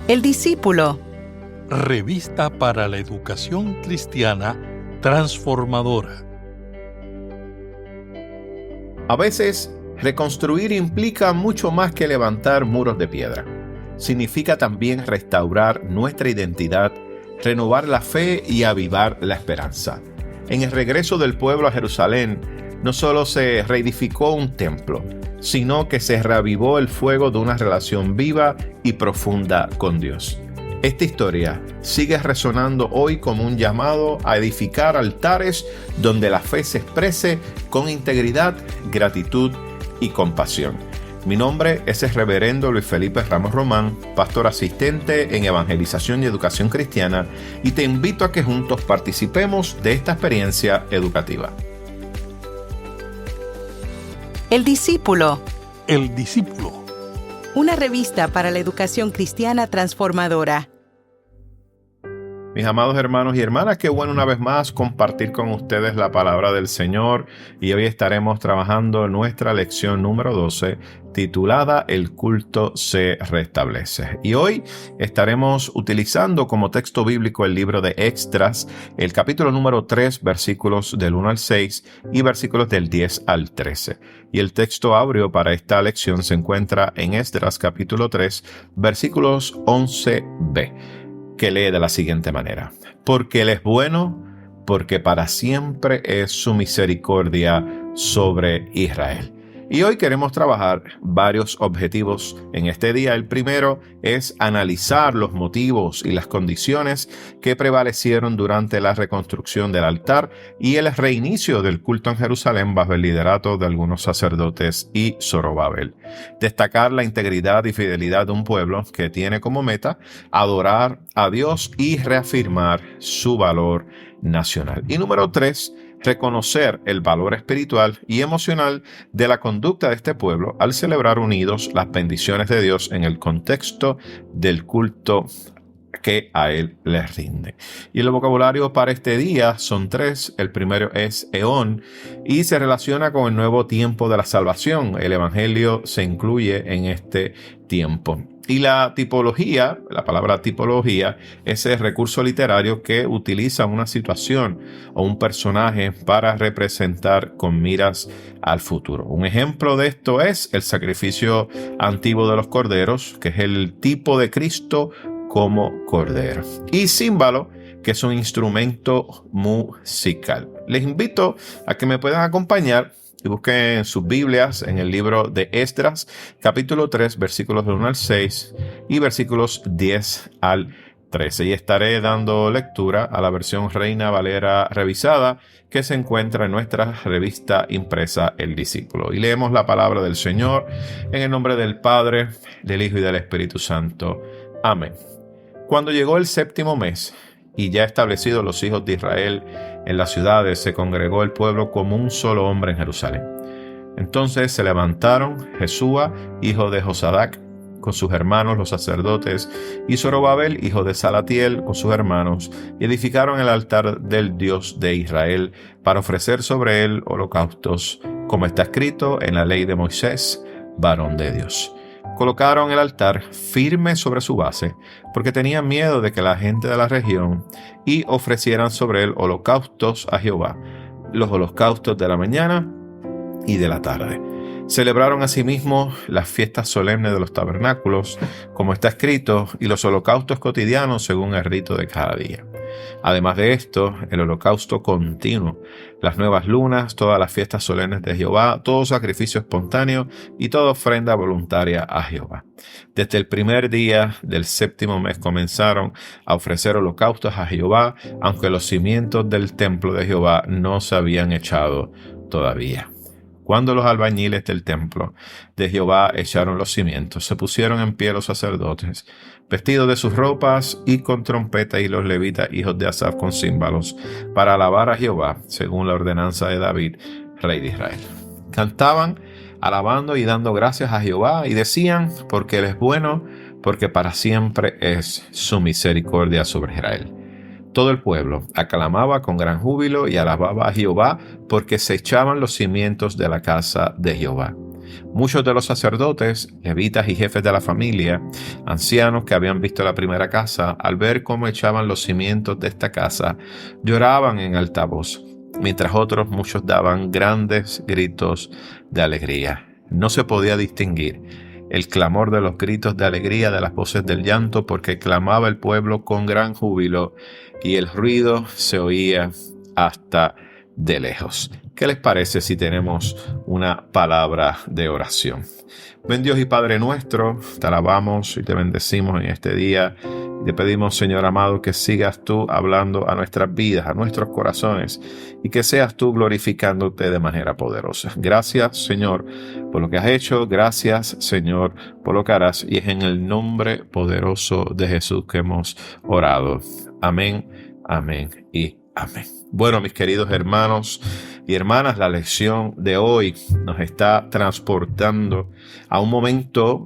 El discípulo. Revista para la educación cristiana transformadora. A veces, reconstruir implica mucho más que levantar muros de piedra. Significa también restaurar nuestra identidad, renovar la fe y avivar la esperanza. En el regreso del pueblo a Jerusalén, no solo se reedificó un templo, sino que se reavivó el fuego de una relación viva y profunda con Dios. Esta historia sigue resonando hoy como un llamado a edificar altares donde la fe se exprese con integridad, gratitud y compasión. Mi nombre es el reverendo Luis Felipe Ramos Román, pastor asistente en Evangelización y Educación Cristiana, y te invito a que juntos participemos de esta experiencia educativa. El discípulo. El discípulo. Una revista para la educación cristiana transformadora. Mis amados hermanos y hermanas, qué bueno una vez más compartir con ustedes la palabra del Señor, y hoy estaremos trabajando nuestra lección número 12 titulada El culto se restablece. Y hoy estaremos utilizando como texto bíblico el libro de Esdras, el capítulo número 3, versículos del 1 al 6 y versículos del 10 al 13. Y el texto áureo para esta lección se encuentra en Esdras capítulo 3, versículos 11b. que lee de la siguiente manera: porque Él es bueno, porque para siempre es su misericordia sobre Israel. Y hoy queremos trabajar varios objetivos en este día. El primero es analizar los motivos y las condiciones que prevalecieron durante la reconstrucción del altar y el reinicio del culto en Jerusalén bajo el liderato de algunos sacerdotes y Zorobabel. Destacar la integridad y fidelidad de un pueblo que tiene como meta adorar a Dios y reafirmar su valor nacional. Y número 3, reconocer el valor espiritual y emocional de la conducta de este pueblo al celebrar unidos las bendiciones de Dios en el contexto del culto que a Él le rinde. Y el vocabulario para este día son 3. El primero es eón y se relaciona con el nuevo tiempo de la salvación. El evangelio se incluye en este tiempo. Y la tipología, la palabra tipología, es el recurso literario que utiliza una situación o un personaje para representar con miras al futuro. Un ejemplo de esto es el sacrificio antiguo de los corderos, que es el tipo de Cristo como cordero. Y címbalo, que es un instrumento musical. Les invito a que me puedan acompañar y busquen en sus Biblias en el libro de Esdras, capítulo 3, versículos del 1 al 6 y versículos 10 al 13. Y estaré dando lectura a la versión Reina Valera revisada que se encuentra en nuestra revista impresa El Discípulo. Y leemos la palabra del Señor en el nombre del Padre, del Hijo y del Espíritu Santo. Amén. Cuando llegó el 7º mes, y ya establecidos los hijos de Israel en las ciudades, se congregó el pueblo como un solo hombre en Jerusalén. Entonces se levantaron Jesúa, hijo de Josadac, con sus hermanos los sacerdotes, y Zorobabel, hijo de Salatiel, con sus hermanos, y edificaron el altar del Dios de Israel para ofrecer sobre él holocaustos, como está escrito en la ley de Moisés, varón de Dios. Colocaron el altar firme sobre su base, porque tenían miedo de que la gente de la región y ofrecieran sobre él holocaustos a Jehová, los holocaustos de la mañana y de la tarde. Celebraron asimismo las fiestas solemnes de los tabernáculos, como está escrito, y los holocaustos cotidianos según el rito de cada día. Además de esto, el holocausto continuo, las nuevas lunas, todas las fiestas solemnes de Jehová, todo sacrificio espontáneo y toda ofrenda voluntaria a Jehová. Desde el primer día del 7º mes comenzaron a ofrecer holocaustos a Jehová, aunque los cimientos del templo de Jehová no se habían echado todavía. Cuando los albañiles del templo de Jehová echaron los cimientos, se pusieron en pie los sacerdotes, vestidos de sus ropas y con trompeta, y los levitas, hijos de Asaf, con címbalos, para alabar a Jehová, según la ordenanza de David, rey de Israel. Cantaban, alabando y dando gracias a Jehová, y decían, porque Él es bueno, porque para siempre es su misericordia sobre Israel. Todo el pueblo aclamaba con gran júbilo y alababa a Jehová, porque se echaban los cimientos de la casa de Jehová. Muchos de los sacerdotes, levitas y jefes de la familia, ancianos que habían visto la primera casa, al ver cómo echaban los cimientos de esta casa, lloraban en alta voz, mientras otros muchos daban grandes gritos de alegría. No se podía distinguir el clamor de los gritos de alegría de las voces del llanto, porque clamaba el pueblo con gran júbilo y el ruido se oía hasta de lejos. ¿Qué les parece si tenemos una palabra de oración? Ven Dios y Padre nuestro, te alabamos y te bendecimos en este día. Te pedimos, Señor amado, que sigas tú hablando a nuestras vidas, a nuestros corazones, y que seas tú glorificándote de manera poderosa. Gracias, Señor, por lo que has hecho. Gracias, Señor, por lo que harás. Y es en el nombre poderoso de Jesús que hemos orado. Amén, amén y amén. Bueno, mis queridos hermanos y hermanas, la lección de hoy nos está transportando a un momento,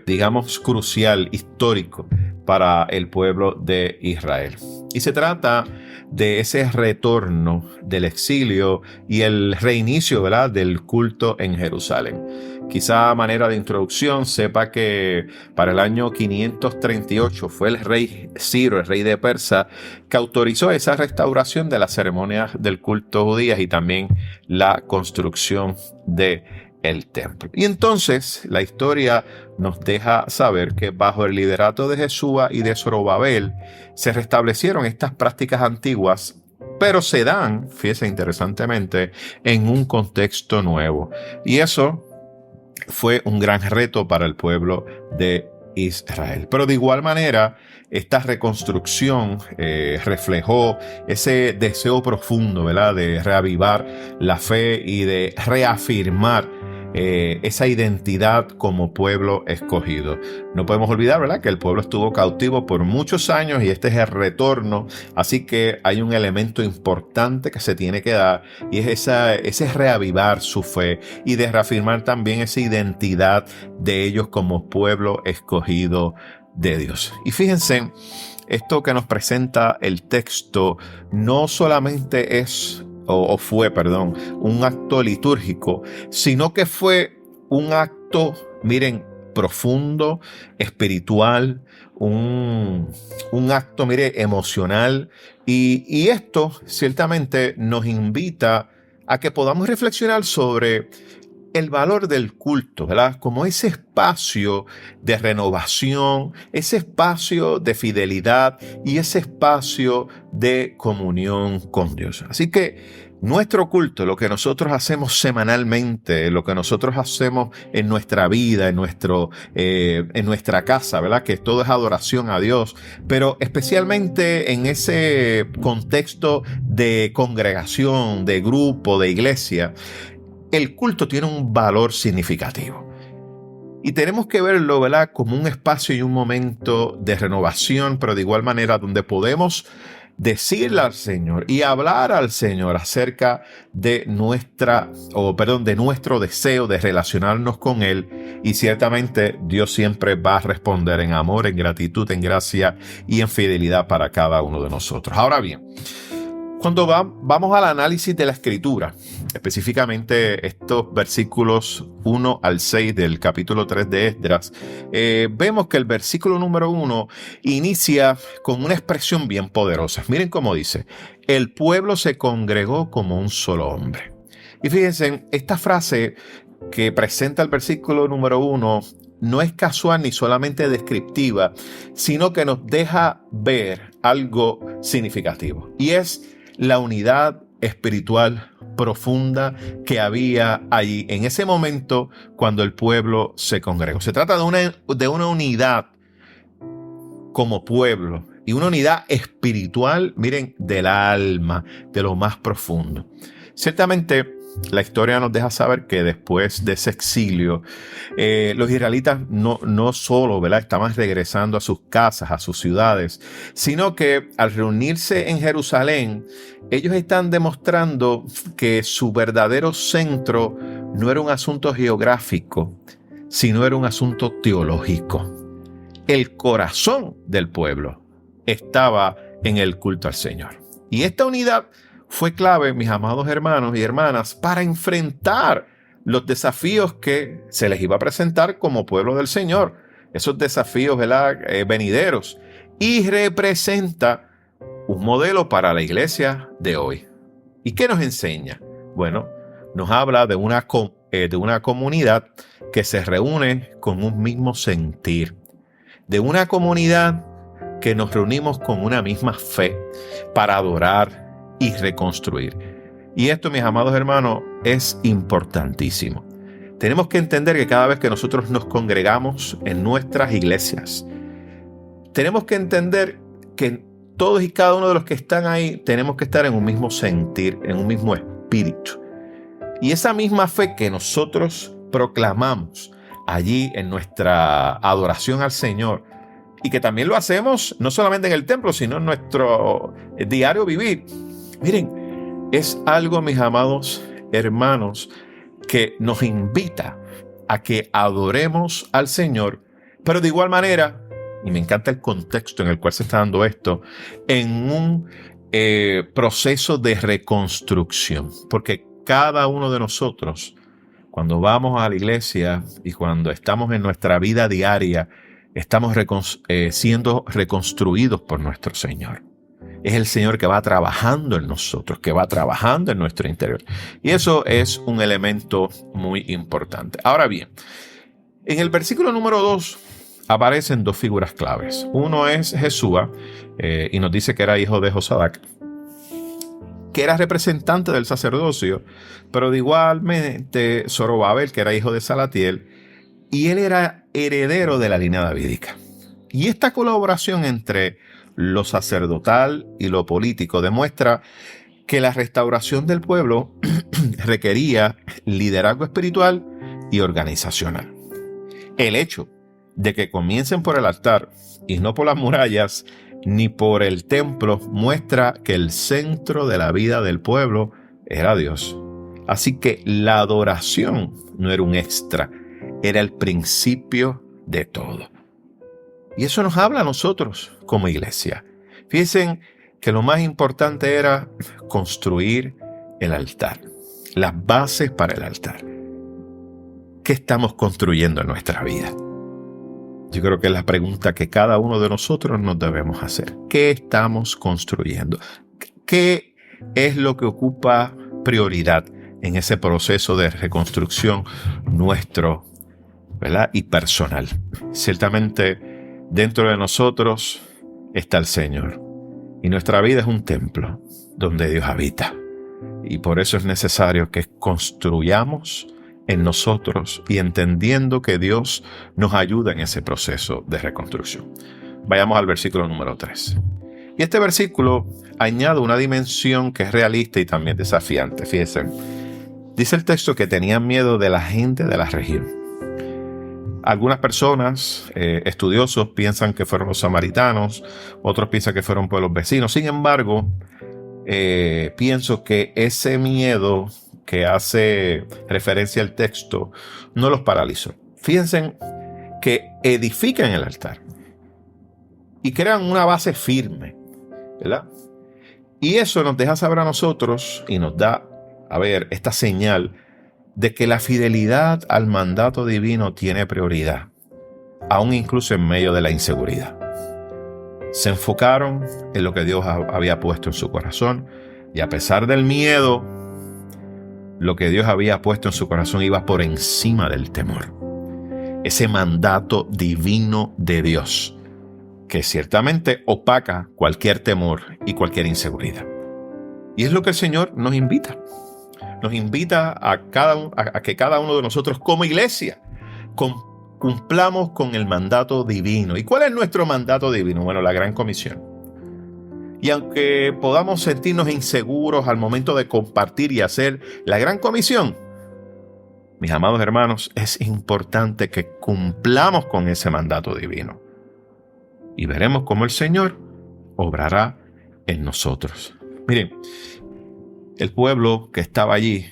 digamos, crucial, histórico para el pueblo de Israel. Y se trata de ese retorno del exilio y el reinicio, ¿verdad?, del culto en Jerusalén. Quizá a manera de introducción sepa que para el año 538 fue el rey Ciro, el rey de Persia, que autorizó esa restauración de las ceremonias del culto judías y también la construcción de el templo. Y entonces la historia nos deja saber que bajo el liderato de Jesúa y de Zorobabel se restablecieron estas prácticas antiguas, pero se dan, fíjense interesantemente, en un contexto nuevo. Y eso fue un gran reto para el pueblo de Israel. Pero de igual manera, esta reconstrucción reflejó ese deseo profundo, ¿verdad?, de reavivar la fe y de reafirmar esa identidad como pueblo escogido. No podemos olvidar, ¿verdad?, que el pueblo estuvo cautivo por muchos años y este es el retorno, así que hay un elemento importante que se tiene que dar y es ese reavivar su fe y de reafirmar también esa identidad de ellos como pueblo escogido de Dios. Y fíjense, esto que nos presenta el texto no solamente es fue un acto litúrgico, sino que fue un acto, miren, profundo, espiritual, un acto, mire, emocional. Y esto ciertamente nos invita a que podamos reflexionar sobre el valor del culto, ¿verdad?, como ese espacio de renovación, ese espacio de fidelidad y ese espacio de comunión con Dios. Así que nuestro culto, lo que nosotros hacemos semanalmente, lo que nosotros hacemos en nuestra vida, en nuestra casa, ¿verdad?, que todo es adoración a Dios, pero especialmente en ese contexto de congregación, de grupo, de iglesia, el culto tiene un valor significativo. Y tenemos que verlo, ¿verdad?, como un espacio y un momento de renovación, pero de igual manera donde podemos decirle al Señor y hablar al Señor acerca de nuestro deseo de relacionarnos con Él. Y ciertamente Dios siempre va a responder en amor, en gratitud, en gracia y en fidelidad para cada uno de nosotros. Ahora bien, cuando vamos al análisis de la Escritura, específicamente estos versículos 1 al 6 del capítulo 3 de Esdras, vemos que el versículo número 1 inicia con una expresión bien poderosa. Miren cómo dice: el pueblo se congregó como un solo hombre. Y fíjense, esta frase que presenta el versículo número 1 no es casual ni solamente descriptiva, sino que nos deja ver algo significativo. Y es la unidad espiritual profunda que había allí en ese momento cuando el pueblo se congregó. Se trata de una unidad como pueblo y una unidad espiritual, miren, del alma, de lo más profundo. Ciertamente, la historia nos deja saber que después de ese exilio, los israelitas no solo, ¿verdad?, estaban regresando a sus casas, a sus ciudades, sino que al reunirse en Jerusalén, ellos están demostrando que su verdadero centro no era un asunto geográfico, sino era un asunto teológico. El corazón del pueblo estaba en el culto al Señor. Y esta unidad fue clave, mis amados hermanos y hermanas, para enfrentar los desafíos que se les iba a presentar como pueblo del Señor, esos desafíos, ¿verdad?, venideros, y representa un modelo para la iglesia de hoy. ¿Y qué nos enseña? Bueno, nos habla de una comunidad que se reúne con un mismo sentir, de una comunidad que nos reunimos con una misma fe para adorar y reconstruir. Y esto, mis amados hermanos, es importantísimo. Tenemos que entender que cada vez que nosotros nos congregamos en nuestras iglesias, tenemos que entender que todos y cada uno de los que están ahí tenemos que estar en un mismo sentir, en un mismo espíritu. Y esa misma fe que nosotros proclamamos allí en nuestra adoración al Señor, y que también lo hacemos no solamente en el templo, sino en nuestro diario vivir. Miren, es algo, mis amados hermanos, que nos invita a que adoremos al Señor, pero de igual manera, y me encanta el contexto en el cual se está dando esto, en un proceso de reconstrucción, porque cada uno de nosotros, cuando vamos a la iglesia y cuando estamos en nuestra vida diaria, estamos siendo reconstruidos por nuestro Señor. Es el Señor que va trabajando en nosotros, que va trabajando en nuestro interior. Y eso es un elemento muy importante. Ahora bien, en el versículo número 2 aparecen dos figuras claves. Uno es Jesúa, y nos dice que era hijo de Josadac, que era representante del sacerdocio, pero de igualmente Zorobabel, que era hijo de Salatiel, y él era heredero de la línea davídica. Y esta colaboración entre lo sacerdotal y lo político demuestra que la restauración del pueblo requería liderazgo espiritual y organizacional. El hecho de que comiencen por el altar y no por las murallas ni por el templo muestra que el centro de la vida del pueblo era Dios. Así que la adoración no era un extra, era el principio de todo. Y eso nos habla a nosotros como iglesia. Fíjense que lo más importante era construir el altar, las bases para el altar. ¿Qué estamos construyendo en nuestra vida? Yo creo que es la pregunta que cada uno de nosotros nos debemos hacer. ¿Qué estamos construyendo? ¿Qué es lo que ocupa prioridad en ese proceso de reconstrucción nuestro, ¿verdad?, y personal? Ciertamente, dentro de nosotros está el Señor. Y nuestra vida es un templo donde Dios habita. Y por eso es necesario que construyamos en nosotros y entendiendo que Dios nos ayuda en ese proceso de reconstrucción. Vayamos al versículo número 3. Y este versículo añade una dimensión que es realista y también desafiante. Fíjense, dice el texto que tenían miedo de la gente de la región. Algunas personas, estudiosos, piensan que fueron los samaritanos, otros piensan que fueron pueblos vecinos. Sin embargo, pienso que ese miedo que hace referencia al texto no los paralizó. Fíjense que edifican el altar y crean una base firme, ¿verdad? Y eso nos deja saber a nosotros y nos da, esta señal de que la fidelidad al mandato divino tiene prioridad, aún incluso en medio de la inseguridad. Se enfocaron en lo que Dios había puesto en su corazón y a pesar del miedo, lo que Dios había puesto en su corazón iba por encima del temor. Ese mandato divino de Dios, que ciertamente opaca cualquier temor y cualquier inseguridad. Y es lo que el Señor nos invita. Nos invita a que cada uno de nosotros como iglesia cumplamos con el mandato divino. ¿Y cuál es nuestro mandato divino? Bueno, la Gran Comisión. Y aunque podamos sentirnos inseguros al momento de compartir y hacer la Gran Comisión, mis amados hermanos, es importante que cumplamos con ese mandato divino. Y veremos cómo el Señor obrará en nosotros. Miren, el pueblo que estaba allí,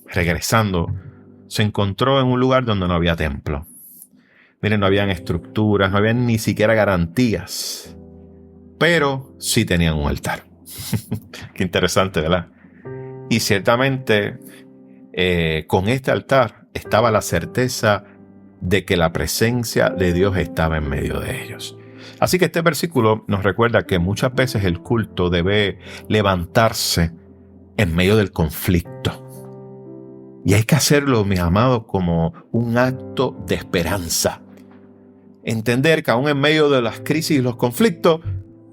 regresando, se encontró en un lugar donde no había templo. Miren, no habían estructuras, no habían ni siquiera garantías. Pero sí tenían un altar. Qué interesante, ¿verdad? Y ciertamente con este altar estaba la certeza de que la presencia de Dios estaba en medio de ellos. Así que este versículo nos recuerda que muchas veces el culto debe levantarse en medio del conflicto. Y hay que hacerlo, mis amados, como un acto de esperanza. Entender que aún en medio de las crisis y los conflictos,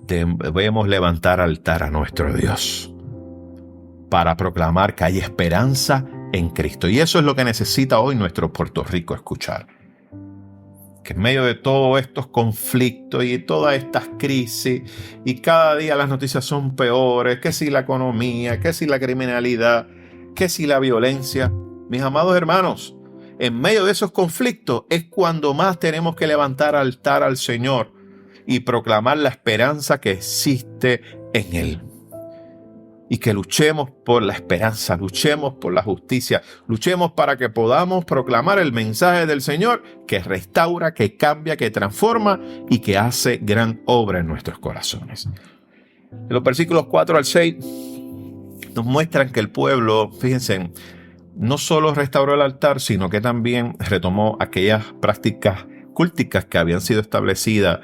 debemos levantar altar a nuestro Dios para proclamar que hay esperanza en Cristo. Y eso es lo que necesita hoy nuestro Puerto Rico escuchar. Que en medio de todos estos conflictos y todas estas crisis, y cada día las noticias son peores, que si la economía, que si la criminalidad, que si la violencia, mis amados hermanos, en medio de esos conflictos es cuando más tenemos que levantar altar al Señor y proclamar la esperanza que existe en Él. Y que luchemos por la esperanza, luchemos por la justicia, luchemos para que podamos proclamar el mensaje del Señor que restaura, que cambia, que transforma y que hace gran obra en nuestros corazones. Los versículos 4 al 6 nos muestran que el pueblo, fíjense, no solo restauró el altar, sino que también retomó aquellas prácticas culticas que habían sido establecidas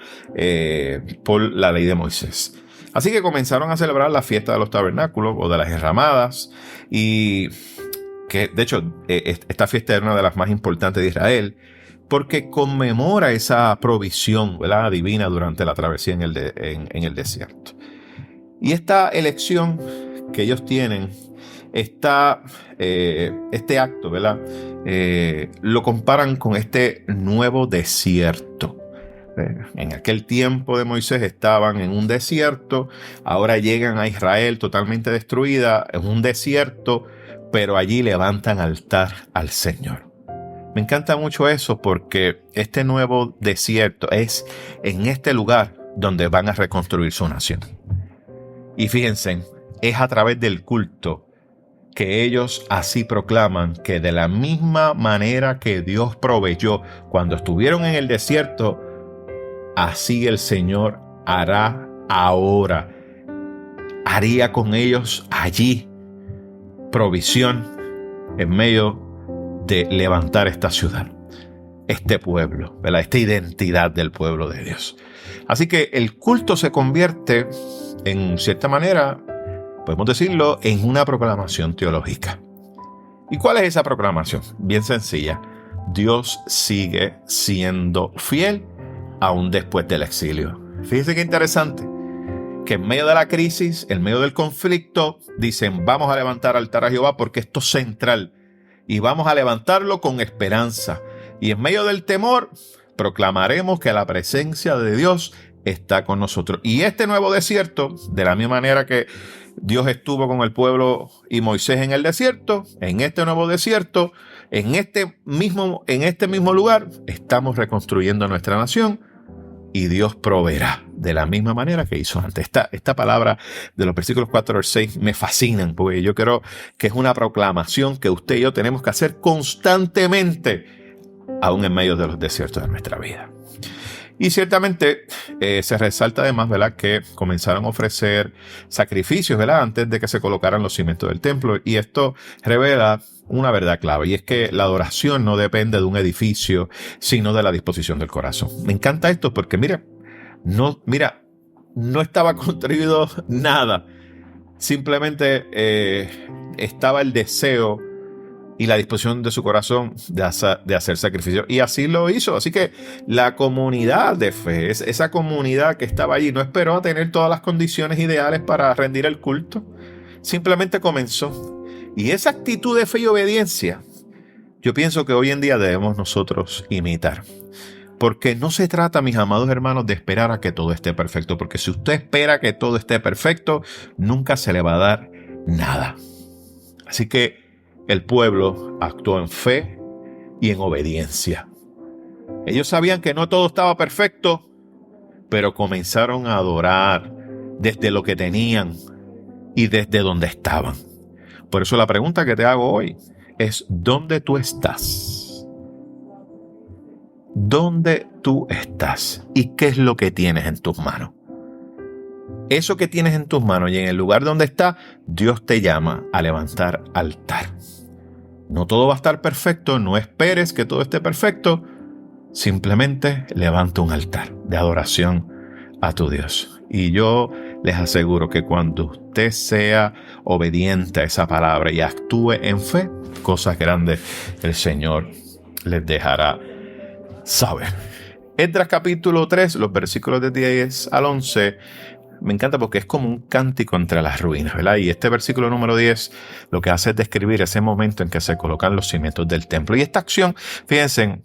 por la ley de Moisés. Así que comenzaron a celebrar la fiesta de los tabernáculos o de las enramadas, y que de hecho esta fiesta era una de las más importantes de Israel porque conmemora esa provisión, ¿verdad?, divina durante la travesía en el desierto. Y esta elección que ellos tienen, este acto, ¿verdad?, lo comparan con este nuevo desierto. En aquel tiempo de Moisés estaban en un desierto, ahora llegan a Israel totalmente destruida, en un desierto, pero allí levantan altar al Señor. Me encanta mucho eso porque este nuevo desierto es en este lugar donde van a reconstruir su nación. Y fíjense, es a través del culto que ellos así proclaman que de la misma manera que Dios proveyó cuando estuvieron en el desierto, así el Señor hará ahora. Haría con ellos allí provisión en medio de levantar esta ciudad, este pueblo, ¿verdad?, esta identidad del pueblo de Dios. Así que el culto se convierte, en cierta manera, podemos decirlo, en una proclamación teológica. ¿Y cuál es esa proclamación? Bien sencilla. Dios sigue siendo fiel aún después del exilio. Fíjense qué interesante, que en medio de la crisis, en medio del conflicto, dicen, vamos a levantar altar a Jehová porque esto es central y vamos a levantarlo con esperanza. Y en medio del temor, proclamaremos que la presencia de Dios está con nosotros. Y este nuevo desierto, de la misma manera que Dios estuvo con el pueblo y Moisés en el desierto, en este nuevo desierto, en este mismo lugar, estamos reconstruyendo nuestra nación. Y Dios proveerá de la misma manera que hizo antes. Esta palabra de los versículos 4 al 6 me fascinan, porque yo creo que es una proclamación que usted y yo tenemos que hacer constantemente, aún en medio de los desiertos de nuestra vida. Y ciertamente se resalta además, ¿verdad?, que comenzaron a ofrecer sacrificios, ¿verdad?, antes de que se colocaran los cimientos del templo. Y esto revela una verdad clave, y es que la adoración no depende de un edificio, sino de la disposición del corazón. Me encanta esto porque, no estaba construido nada. Simplemente estaba el deseo y la disposición de su corazón de hacer sacrificio. Y así lo hizo. Así que la comunidad de fe, esa comunidad que estaba allí, no esperó a tener todas las condiciones ideales para rendir el culto. Simplemente comenzó. Y esa actitud de fe y obediencia, yo pienso que hoy en día debemos nosotros imitar. Porque no se trata, mis amados hermanos, de esperar a que todo esté perfecto. Porque si usted espera que todo esté perfecto, nunca se le va a dar nada. Así que el pueblo actuó en fe y en obediencia. Ellos sabían que no todo estaba perfecto, pero comenzaron a adorar desde lo que tenían y desde donde estaban. Por eso la pregunta que te hago hoy es, ¿dónde tú estás? ¿Dónde tú estás? ¿Y qué es lo que tienes en tus manos? Eso que tienes en tus manos y en el lugar donde está, Dios te llama a levantar altar. No todo va a estar perfecto, no esperes que todo esté perfecto. Simplemente levanta un altar de adoración a tu Dios. Y yo les aseguro que cuando usted sea obediente a esa palabra y actúe en fe, cosas grandes el Señor les dejará saber. Esdras capítulo 3, los versículos de 10 al 11, me encanta porque es como un cántico entre las ruinas, ¿verdad? Y este versículo número 10 lo que hace es describir ese momento en que se colocan los cimientos del templo. Y esta acción, fíjense,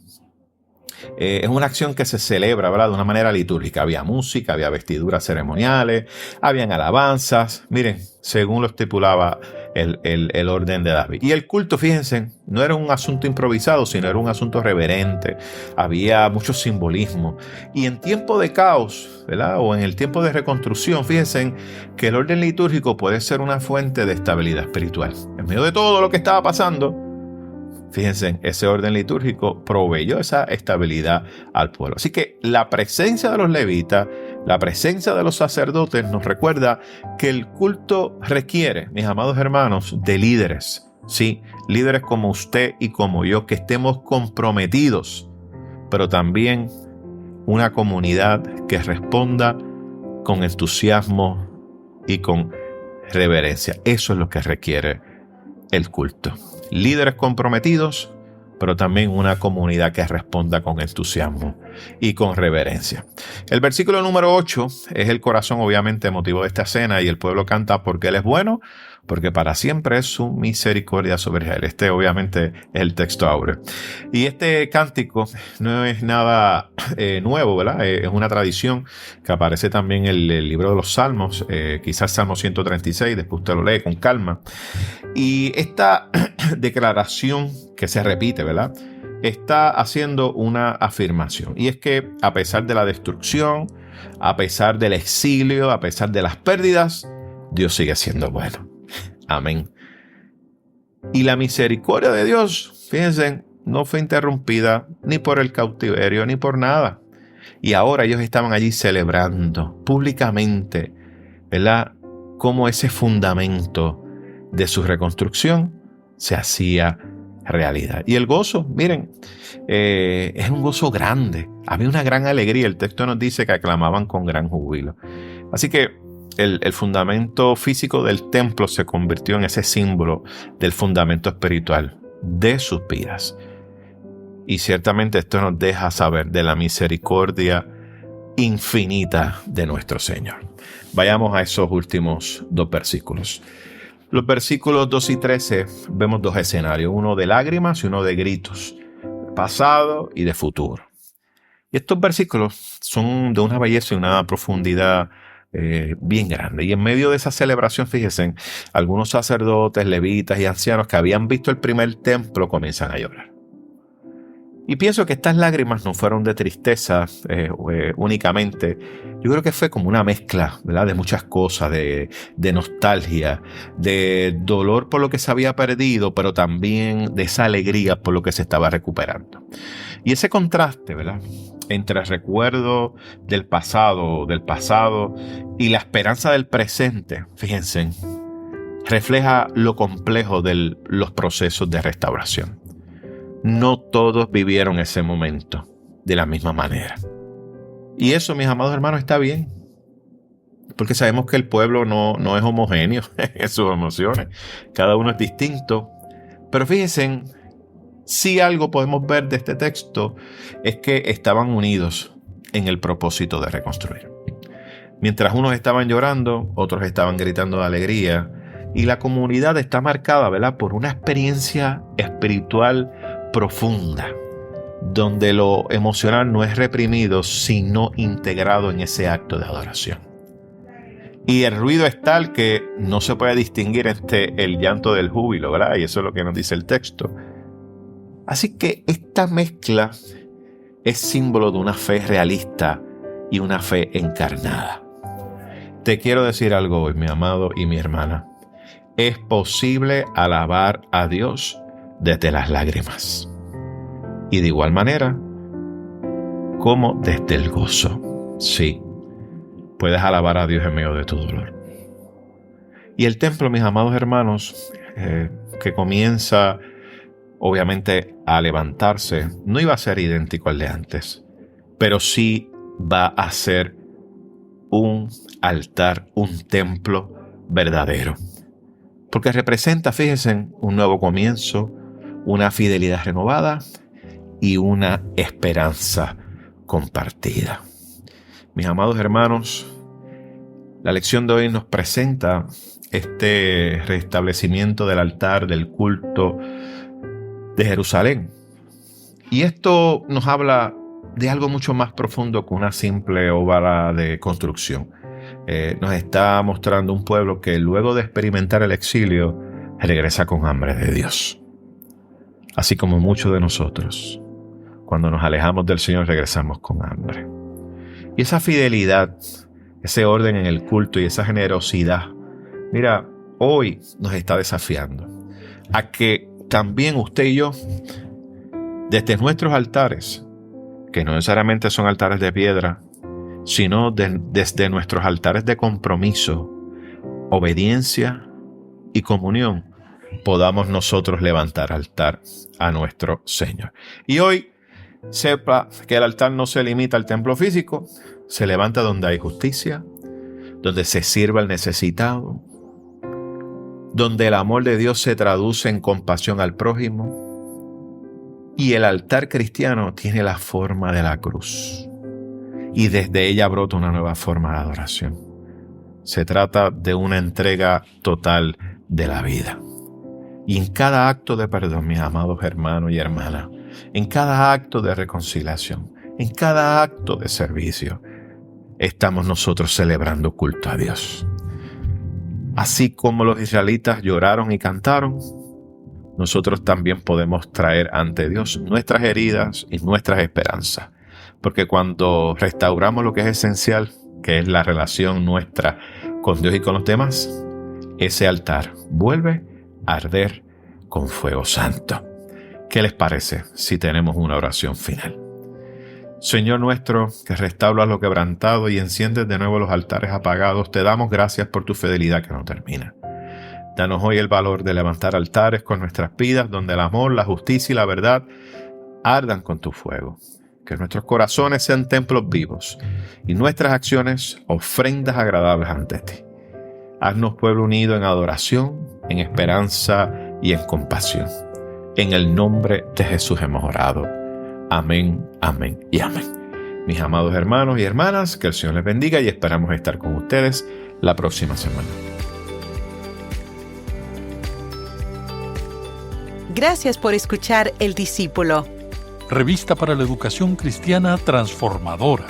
es una acción que se celebra, ¿verdad?, de una manera litúrgica. Había música, había vestiduras ceremoniales, habían alabanzas. Miren, según lo estipulaba el orden de David. Y el culto, fíjense, no era un asunto improvisado, sino era un asunto reverente. Había mucho simbolismo. Y en tiempo de caos, ¿verdad?, o en el tiempo de reconstrucción, fíjense que el orden litúrgico puede ser una fuente de estabilidad espiritual. En medio de todo lo que estaba pasando, fíjense, ese orden litúrgico proveyó esa estabilidad al pueblo. Así que la presencia de los levitas, la presencia de los sacerdotes nos recuerda que el culto requiere, mis amados hermanos, de líderes. Sí, líderes como usted y como yo, que estemos comprometidos, pero también una comunidad que responda con entusiasmo y con reverencia. Eso es lo que requiere el culto. Líderes comprometidos, pero también una comunidad que responda con entusiasmo y con reverencia. El versículo número 8 es el corazón, obviamente, motivo de esta escena, y el pueblo canta porque Él es bueno, porque para siempre es su misericordia sobre Israel. Este, obviamente, es el texto áureo. Y este cántico no es nada nuevo, ¿verdad? Es una tradición que aparece también en el libro de los Salmos, quizás Salmo 136, después usted lo lee con calma. Y esta declaración que se repite, ¿verdad?, está haciendo una afirmación. Y es que a pesar de la destrucción, a pesar del exilio, a pesar de las pérdidas, Dios sigue siendo bueno. Amén. Y la misericordia de Dios, fíjense, no fue interrumpida ni por el cautiverio ni por nada. Y ahora ellos estaban allí celebrando públicamente, ¿verdad?, cómo ese fundamento de su reconstrucción se hacía realidad. Y el gozo, miren, es un gozo grande. Había una gran alegría. El texto nos dice que aclamaban con gran júbilo. Así que el fundamento físico del templo se convirtió en ese símbolo del fundamento espiritual de sus vidas. Y ciertamente esto nos deja saber de la misericordia infinita de nuestro Señor. Vayamos a esos últimos dos versículos. Los versículos 2 y 13 vemos dos escenarios, uno de lágrimas y uno de gritos, pasado y de futuro. Y estos versículos son de una belleza y una profundidad bien grande. Y en medio de esa celebración, fíjense, algunos sacerdotes, levitas y ancianos que habían visto el primer templo comienzan a llorar. Y pienso que estas lágrimas no fueron de tristeza únicamente. Yo creo que fue como una mezcla, ¿verdad?, de muchas cosas, de nostalgia, de dolor por lo que se había perdido, pero también de esa alegría por lo que se estaba recuperando. Y ese contraste, ¿verdad?, entre el recuerdo del pasado y la esperanza del presente, fíjense, refleja lo complejo de los procesos de restauración. No todos vivieron ese momento de la misma manera. Y eso, mis amados hermanos, está bien. Porque sabemos que el pueblo no es homogéneo en sus emociones. Cada uno es distinto. Pero fíjense, si algo podemos ver de este texto es que estaban unidos en el propósito de reconstruir. Mientras unos estaban llorando, otros estaban gritando de alegría. Y la comunidad está marcada, ¿verdad?, por una experiencia espiritual profunda, donde lo emocional no es reprimido, sino integrado en ese acto de adoración. Y el ruido es tal que no se puede distinguir entre el llanto del júbilo, ¿verdad? Y eso es lo que nos dice el texto. Así que esta mezcla es símbolo de una fe realista y una fe encarnada. Te quiero decir algo hoy, mi amado y mi hermana. Es posible alabar a Dios desde las lágrimas. Y de igual manera, como desde el gozo. Sí, puedes alabar a Dios en medio de tu dolor. Y el templo, mis amados hermanos, que comienza obviamente a levantarse, no iba a ser idéntico al de antes, pero sí va a ser un altar, un templo verdadero. Porque representa, fíjense, un nuevo comienzo, una fidelidad renovada y una esperanza compartida. Mis amados hermanos, la lección de hoy nos presenta este restablecimiento del altar, del culto de Jerusalén. Y esto nos habla de algo mucho más profundo que una simple obra de construcción. Nos está mostrando un pueblo que luego de experimentar el exilio regresa con hambre de Dios. Así como muchos de nosotros, cuando nos alejamos del Señor, regresamos con hambre. Y esa fidelidad, ese orden en el culto y esa generosidad, mira, hoy nos está desafiando a que también usted y yo, desde nuestros altares, que no necesariamente son altares de piedra, sino desde nuestros altares de compromiso, obediencia y comunión, podamos nosotros levantar altar a nuestro Señor. Y hoy sepa que el altar no se limita al templo físico, se levanta donde hay justicia, donde se sirva al necesitado, donde el amor de Dios se traduce en compasión al prójimo. Y el altar cristiano tiene la forma de la cruz. Y desde ella brota una nueva forma de adoración. Se trata de una entrega total de la vida. Y en cada acto de perdón, mis amados hermanos y hermanas, en cada acto de reconciliación, en cada acto de servicio, estamos nosotros celebrando culto a Dios. Así como los israelitas lloraron y cantaron, nosotros también podemos traer ante Dios nuestras heridas y nuestras esperanzas. Porque cuando restauramos lo que es esencial, que es la relación nuestra con Dios y con los demás, ese altar vuelve a arder con fuego santo. ¿Qué les parece si tenemos una oración final? Señor nuestro, que restauras lo quebrantado y enciendes de nuevo los altares apagados, te damos gracias por tu fidelidad que no termina. Danos hoy el valor de levantar altares con nuestras vidas, donde el amor, la justicia y la verdad ardan con tu fuego. Que nuestros corazones sean templos vivos y nuestras acciones ofrendas agradables ante ti. Haznos pueblo unido en adoración, en esperanza y en compasión. En el nombre de Jesús hemos orado. Amén, amén y amén. Mis amados hermanos y hermanas, que el Señor les bendiga y esperamos estar con ustedes la próxima semana. Gracias por escuchar El Discípulo. Revista para la Educación Cristiana Transformadora.